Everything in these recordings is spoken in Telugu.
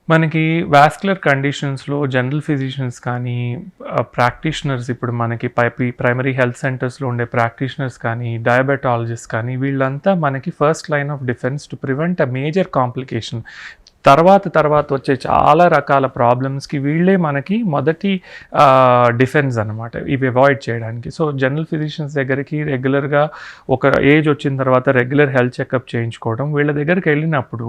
మనకి వాస్కులర్ కండిషన్స్‌లో జనరల్ ఫిజిషియన్స్ కానీ, ప్రాక్టీషనర్స్ ఇప్పుడు మనకి ప్రైమరీ హెల్త్ సెంటర్స్‌లో ఉండే ప్రాక్టీషనర్స్ కానీ, డయాబెటాలజిస్ట్ కానీ వీళ్ళంతా మనకి first line of defence to prevent a major complication. తర్వాత వచ్చే చాలా రకాల ప్రాబ్లమ్స్‌కి వీళ్ళే మనకి మొదటి డిఫెన్స్ అనమాట. ఇవి అవాయిడ్ చేయడానికి. సో, జనరల్ ఫిజిషియన్స్ దగ్గరికి రెగ్యులర్‌గా ఒక ఏజ్ వచ్చిన తర్వాత రెగ్యులర్ హెల్త్ చెకప్ చేయించుకోవడం. వీళ్ళ దగ్గరికి వెళ్ళినప్పుడు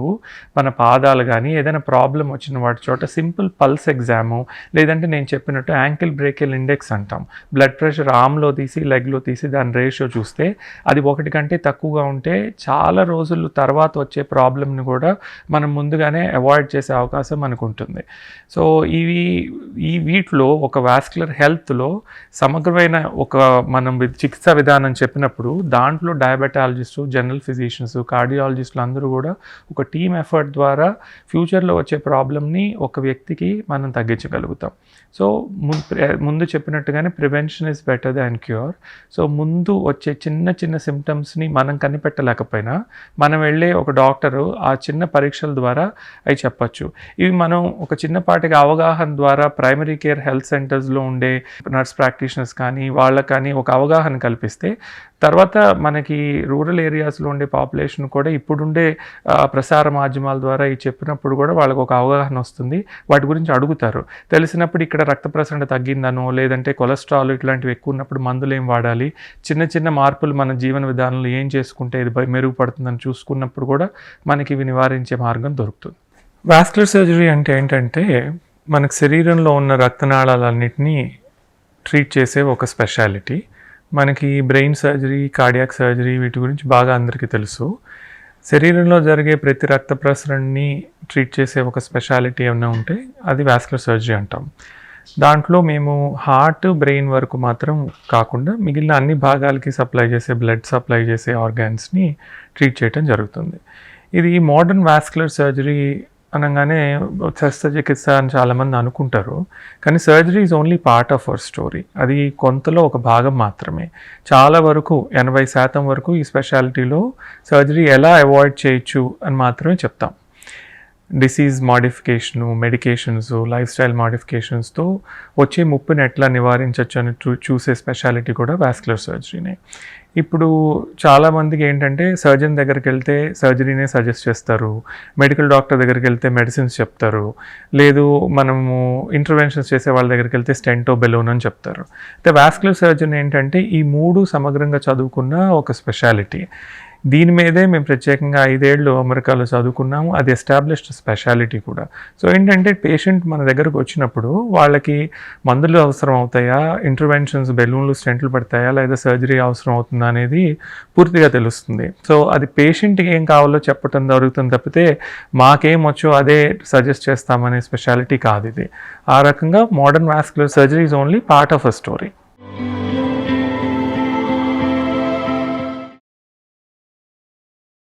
మన పాదాలు గానీ, ఏదైనా ప్రాబ్లమ్ వచ్చిన వాటి చోట సింపుల్ పల్స్ ఎగ్జాము, లేదంటే నేను చెప్పినట్టు యాంకిల్ బ్రేకియల్ ఇండెక్స్ అంటాం. బ్లడ్ ప్రెషర్ ఆర్మ్‌లో తీసి, లెగ్‌లో తీసి దాని రేషియో చూస్తే అది 1 కంటే తక్కువగా ఉంటే చాలా రోజులు తర్వాత వచ్చే ప్రాబ్లమ్‌ని కూడా మనం ముందుగానే అవాయిడ్ చేసే అవకాశం మనకు ఉంటుంది. సో, వీటిలో ఒక వాస్కులర్ హెల్త్‌లో సమగ్రమైన మనం చికిత్సా విధానం చెప్పినప్పుడు దాంట్లో డయాబెటాలజిస్టు, జనరల్ ఫిజిషియన్స్, కార్డియాలజిస్టులు అందరూ కూడా ఒక టీమ్ ఎఫర్ట్ ద్వారా ఫ్యూచర్లో వచ్చే ప్రాబ్లమ్ని ఒక వ్యక్తికి మనం తగ్గించగలుగుతాం. సో, ముందు చెప్పినట్టుగానే prevention is better than cure. So, ముందు వచ్చే చిన్న సిమ్టమ్స్ని మనం కనిపెట్టలేకపోయినా మనం వెళ్ళే ఒక డాక్టరు ఆ చిన్న పరీక్షల ద్వారా అవి చెప్పచ్చు. ఇవి మనం ఒక చిన్నపాటిగా అవగాహన ద్వారా ప్రైమరీ కేర్ హెల్త్ సెంటర్స్‌లో ఉండే నర్స్ ప్రాక్టీషనర్స్ కానీ, వాళ్ళకి కానీ ఒక అవగాహన కల్పిస్తే తర్వాత మనకి రూరల్ ఏరియాస్‌లో ఉండే పాపులేషన్ కూడా ఇప్పుడుండే ప్రసార మాధ్యమాల ద్వారా ఇవి చెప్పినప్పుడు కూడా వాళ్ళకి ఒక అవగాహన వస్తుంది. వాటి గురించి అడుగుతారు. తెలిసినప్పుడు ఇక్కడ రక్త ప్రసరణ తగ్గిందనో, లేదంటే కొలెస్ట్రాల్ ఇట్లాంటివి ఎక్కువ ఉన్నప్పుడు మందులేం వాడాలి, చిన్న మార్పులు మన జీవన విధానంలో ఏం చేసుకుంటే ఇది మెరుగుపడుతుందని చూసుకున్నప్పుడు కూడా మనకి ఇవి నివారించే మార్గం దొరుకుతుంది. వాస్కులర్ సర్జరీ అంటే ఏంటంటే మనకు శరీరంలో ఉన్న రక్తనాళాలన్నిటినీ ట్రీట్ చేసే ఒక స్పెషాలిటీ. మనకి బ్రెయిన్ సర్జరీ, కార్డియాక్ సర్జరీ వీటి గురించి బాగా అందరికీ తెలుసు. శరీరంలో జరిగే ప్రతి రక్త ప్రసరణని ట్రీట్ చేసే ఒక స్పెషాలిటీ ఏమైనా ఉంటే అది వాస్కులర్ సర్జరీ అంటాం. దాంట్లో మేము హార్ట్, బ్రెయిన్ వరకు మాత్రం కాకుండా మిగిలిన అన్ని భాగాలకి బ్లడ్ సప్లై చేసే ఆర్గాన్స్ని ట్రీట్ చేయడం జరుగుతుంది. ఇది మోడర్న్ వాస్కులర్ సర్జరీ అనగానే శస్త్రచికిత్స అని చాలామంది అనుకుంటారు. కానీ surgery is only part of our story. అది కొంతలో ఒక భాగం మాత్రమే. చాలా వరకు 80% వరకు ఈ స్పెషాలిటీలో సర్జరీ ఎలా అవాయిడ్ చేయొచ్చు అని మాత్రమే చెప్తాం. Disease modification, medications, lifestyle మాడిఫికేషన్స్తో వచ్చే ముప్పుని ఎట్లా నివారించవచ్చు అని చూసే స్పెషాలిటీ కూడా వాస్కులర్ సర్జరీనే. ఇప్పుడు చాలామందికి ఏంటంటే సర్జన్ దగ్గరికి వెళ్తే సర్జరీనే సజెస్ట్ చేస్తారు, మెడికల్ డాక్టర్ దగ్గరికి వెళ్తే మెడిసిన్స్ చెప్తారు, లేదు మనము ఇంటర్వెన్షన్స్ చేసే వాళ్ళ దగ్గరికి వెళ్తే స్టెంటో, బెలూన్ అని చెప్తారు. అయితే వాస్కులర్ సర్జన్ ఏంటంటే ఈ 3 సమగ్రంగా చదువుకున్న ఒక స్పెషాలిటీ. దీని మీదే మేము ప్రత్యేకంగా 5 ఏళ్ళు అమెరికాలో చదువుకున్నాము. అది ఎస్టాబ్లిష్డ్ స్పెషాలిటీ కూడా. సో ఏంటంటే పేషెంట్ మన దగ్గరకు వచ్చినప్పుడు వాళ్ళకి మందులు అవసరం అవుతాయా, ఇంటర్వెన్షన్స్, బెలూన్లు, స్టెంట్లు పడతాయా, లేదా సర్జరీ అవసరం అవుతుందా అనేది పూర్తిగా తెలుస్తుంది. సో అది పేషెంట్కి ఏం కావాలో చెప్పడం జరుగుతుంది తప్పితే మాకేం వచ్చో అదే సజెస్ట్ చేస్తామనే స్పెషాలిటీ కాదు ఇది. ఆ రకంగా modern vascular surgery is only part of a story.